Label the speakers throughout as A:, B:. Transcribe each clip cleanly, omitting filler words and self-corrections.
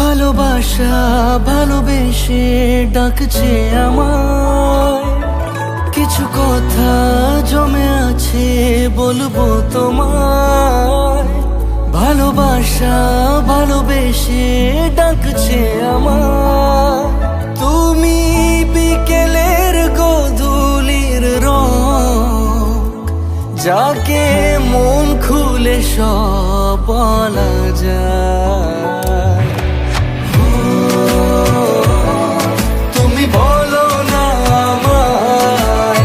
A: ভালোবাসা ভালোবেসে ডাকছে আমায়, কিছু কথা জমে আছে বলবো তোমায়। ভালোবাসা ভালোবেসে ডাকছে আমায়, তুমি বিকেলের গোধূলির রং, যাকে মন খুলে সব বলা যায়। তুমি বলো না আমায়,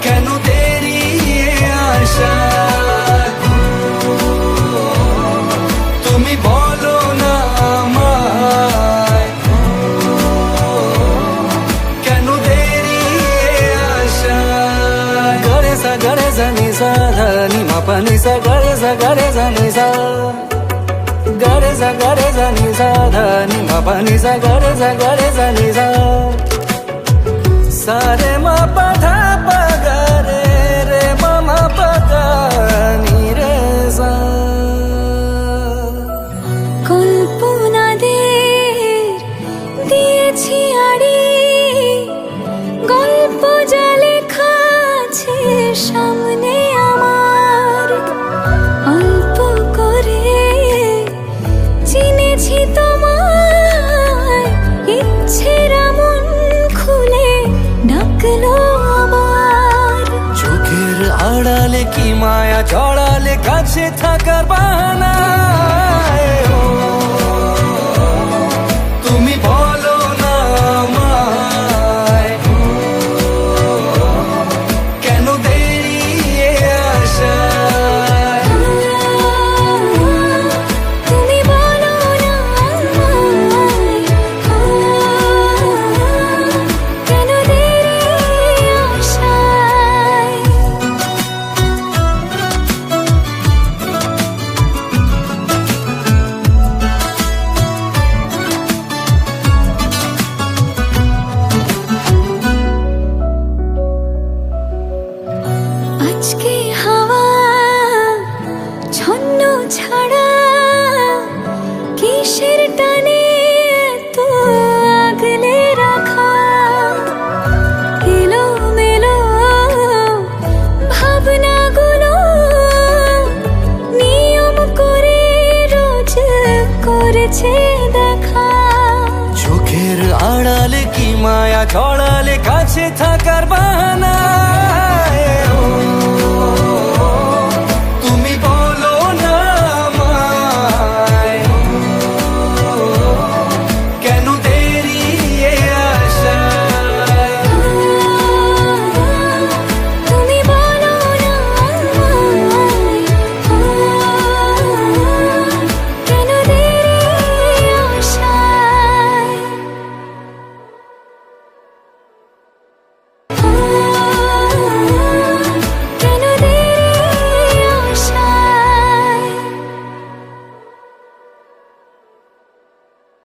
A: কেন দেরি আসা? তুমি বলো না আমায়, কেন দেরি আসা? গরে সা নি সা ধা নি মা পা নি সা গরে সা নি সা, gare sa ni sa dha ni ma pa ni sa gare sa ni sa, sa re ma pa dha pa ga re ma ma pa ga ni re sa।
B: কল্পনাদের দিয়েছি আড়ি, গল্প যা লেখা আছে সামনে আমার, অল্প করে চিনেছি তোমায়, ইচ্ছেরা মন খুলে ডাকলো আমার।
A: চোখের আড়ালে কি মায়া জড়ালে কাছে থাকার বাহানা, তুমি বলো না আমায়, কেন দেরি আসা?
B: তুমি বলো না আমায়, কেন দেরি আসায়? আজকে হাওয়া ছন্ন ছাড়া কিসের টানে তো আগলে রাখা, এলো মেলো ভাবনাগুলো নিয়ম করে রোজ করেছে দেখা।
A: চোখের আড়ালে কি মায়া জড়ালে কাছে থাকার বাহানা,